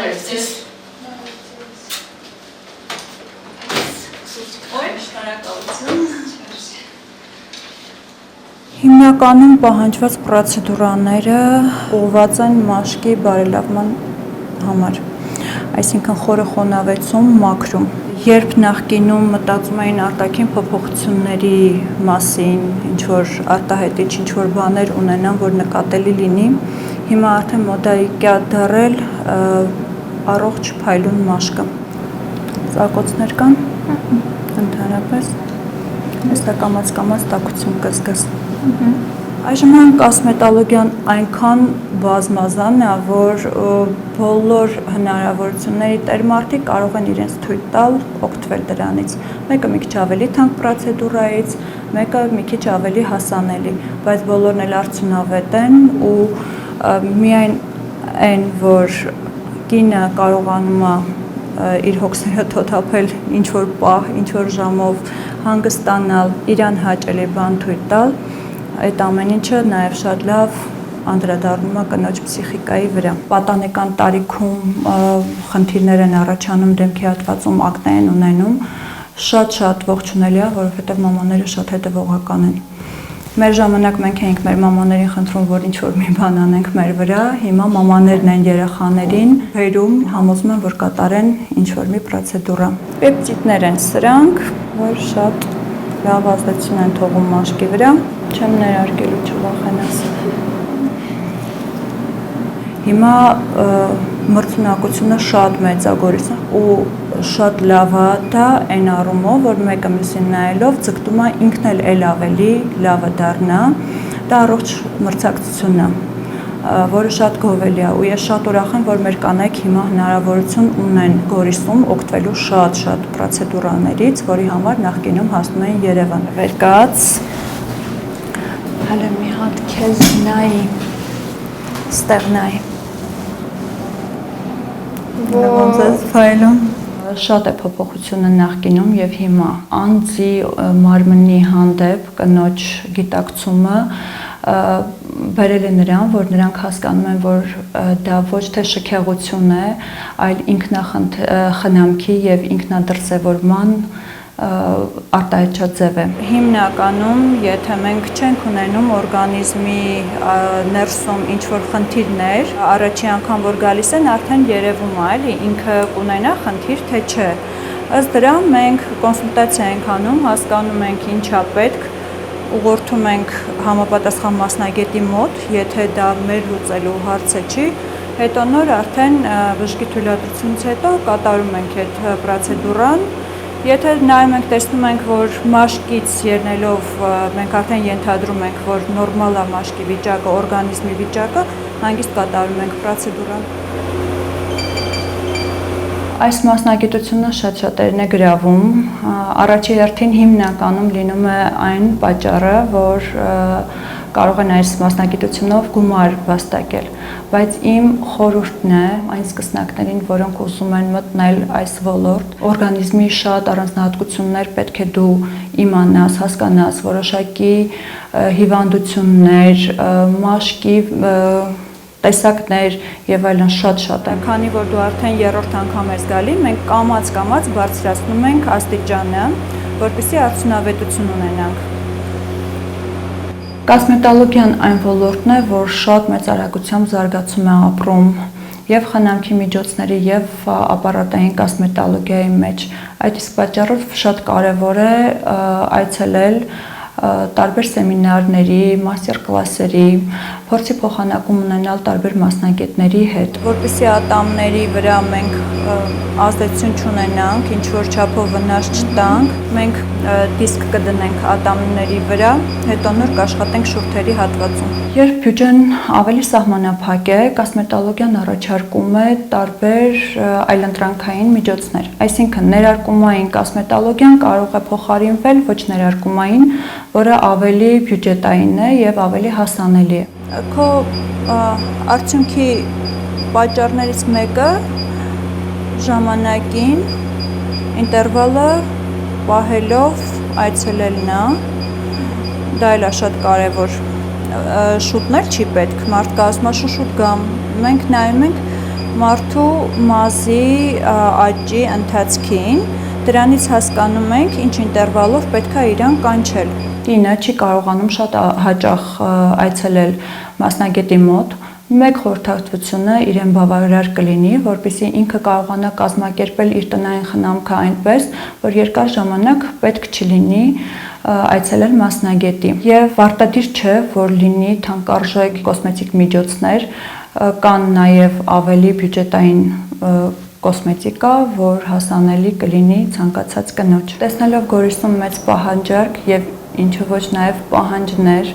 Բարև ձեզ։ Հիմնականում պահանջված պրոցեդուրաները ուղղված են մաշկի բարելավման համար, այսինքն խորը խոնավեցում, մաքրում։ Երբ նախկինում մտածում էին արտաքին փոփոխությունների մասին, ինչ-որ արտահայտիչ ինչ-որ բաներ ունենան, որ նկատելի լինի, հիմա արդեն մոդայիկ է դառել առողջ փայլուն մաշկը։ Ծակոցներ կան, ընդհանրապես, հստակ կամաց տաքություն կզգաս։ Այժմ կոսմետոլոգիան այնքան բազմազան է, որ բոլոր հնարավորությունների տեր մարդիկ կարող են իրենց թույլ տալ օգտվել դրանից։ Մեկը մի քիչ ավելի թանկ պրոցեդուրայից, մեկը մի քիչ ավելի հասանելի, բայց բոլորն էլ արդյունավետ են ու միայն այն, որ կինը կարողանում է իր հոգսերը թոթափել ինչ-որ պահ, ինչ-որ ժամով հանգստանալ, իրան հաճելի բան թույլ տալ, այդ ամեն ինչը նաև շատ լավ անդրադառնում է կնոջ պսիխիկայի վրա։ Պատանեկան տարիքում խնդիրներ են առաջանում դեմքի հատվածում, ակնե են ունենում, շատ ողջունելի է, որովհետև մամաները շատ հետևողական են։ Մեր ժամանակ մենք էինք մեր մամաներին խնդրում, որ ինչ-որ մի բան անենք մեր վրա, հիմա մամաներն են երեխաներին բերում, համոզում են, որ կատարեն ինչ-որ մի պրոցեդուրա։ Պեպտիդներ են սրանք, որ շատ լավ ազդեցություն են թողում մաշկի վրա, չեմ ներարկելու չվախենաս։ Հիմա մրցունակությունը շատ մեծ է Գորիսը ու շատ լավ է դա այն առումով, որ մեկը մյուսին նայելով ձգտում է ինքն էլ ավելի լավը դառնա, դա առողջ մրցակցությունն է, որը շատ գովելի է ու ես շատ ուրախ եմ, որ մեր կանայք հիմա հնարավորություն ունեն Գորիսում օգտվելու շատ պրոցեդուրաներից, որի համար նախկինում հասնում էին Երևան։ Վեր կաց, հələ մի հատ քեզ նայի, ստեղ նայի։ Ոնց ես փայլում։ Շատ է փոփոխությունը նախկինում եւ հիմա անձի մարմնի հանդեպ կնոջ գիտակցումը բերել է նրան, որ նրանք հասկանում են, որ դա ոչ թե շքեղություն է, այլ ինքնախնամքի եւ ինքնադրսևորման արտահայտչած ձև է։ Հիմնականում, եթե մենք չենք ունենում օրգանիզմի ներսում ինչ-որ խնդիրներ, առաջի անգամ որ գալիս են, արդեն երևում է, էլի, ինքը կունենա խնդիր, թե չէ։ Ըստ դրա մենք կոնսուլտացիա ենք անում, հասկանում ենք ինչա պետք, ուղղորդում ենք համապատասխան մասնագետի մոտ, եթե դա մեր լուծելու հարցը չի, հետո նոր արդեն բժշկի թույլատրությունից հետո կատարում ենք այդ պրոցեդուրան։ Եթե նայում ենք, տեսնում ենք, որ մաշկից ելնելով մենք արդեն ենթադրում ենք, որ նորմալ է մաշկի վիճակը, օրգանիզմի վիճակը, հանգիստ կատարում ենք պրոցեդուրան։ Այս մասնագիտությունը շատ-շատերն է գրավում, առաջի հերթին հիմնականում լինում է այն պատճառը, որ կարող են այս մասնագիտությունով գումար վաստակել, բայց իմ խորհուրդն է այն սկսնակներին, որոնք ուզում են մտնել այս ոլորտ, օրգանիզմի շատ առանձնահատկություններ պետք է դու իմանաս, հասկանաս, որոշակի հիվանդություններ, մաշկի տեսակներ եւ այլն շատ է։ Քանի որ դու արդեն երրորդ անգամ ես գալի, մենք կամաց բարձրացնում ենք աստիճանը, որպեսզի արդյունավետություն ունենանք։ Կոսմետոլոգիան այն ոլորտն է, որ շատ մեծ արագությամբ զարգացում է ապրում եւ խնամքի միջոցների եւ ապարատային կոսմետոլոգիայի մեջ։ Այդ իսկ պատճառով շատ կարեւոր է այցելել տարբեր սեմինարների, մաստեր կլասերի, փորձի փոխանակում ունենալ տարբեր մասնագետների հետ, որպեսզի ատամների վրա մենք ազդեցություն չունենանք, ինչ որ չափով վնաս չտանք, մենք դիսկ կդնենք ատամների վրա, հետո նոր կաշխատենք շուրթերի հատվածում։ Երբ բյուջեն ավելի սահմանափակ է, կոսմետոլոգիան առաջարկում է տարբեր այլընտրանքային միջոցներ, այսինքն ներարկումային կոսմետոլոգիան կարող է փոխարինվել ոչ ներարկումային, որը ավելի բյուջետային է եւ ավելի հասանելի է։ Քո արդյունքի պատճառներից մեկը ժամանակին ինտերվալը պահելով այցելելն է, դա էլ է շատ կարևոր։ Շուտն էլ չի պետք, մարդկա ասում է շուտ գամ, մենք նայում ենք մարդու մազի աճի ընթացքին, դրանից հասկանում ենք ինչ ինտերվալով պետք է իրան կանչել։ Կինը չի կարողանում շատ հաճախ այցելել մասնագետի մոտ, մեկ խորհրդատվությունը իրեն բավարար կլինի, որպեսզի ինքը կարողանա կազմակերպել իր տնային խնամքը այնպես, որ երկար ժամանակ պետք չլինի այցելել մասնագետի։ Եվ պարտադիր չէ, որ լինի թանկարժեք կոսմետիկ միջոցներ, կան նաև ավելի բյուջետային կոսմետիկա, որ հասանելի կլինի ցանկացած կնոջ։ Տեսնելով Գորիսում մեծ պահանջարկ եւ ինչու ոչ նաև պահանջներ,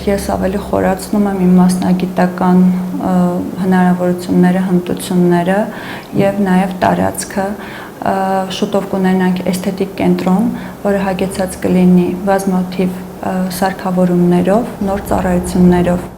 ես ավելի խորացնում եմ իմ մասնագիտական հնարավորությունները, հմտությունները եւ նաև տարածքը։ Շուտով կունենանք էսթետիկ կենտրոն, որը հագեցած կլինի բազմաթիվ սարքավորումներով, նոր ծառայություններով։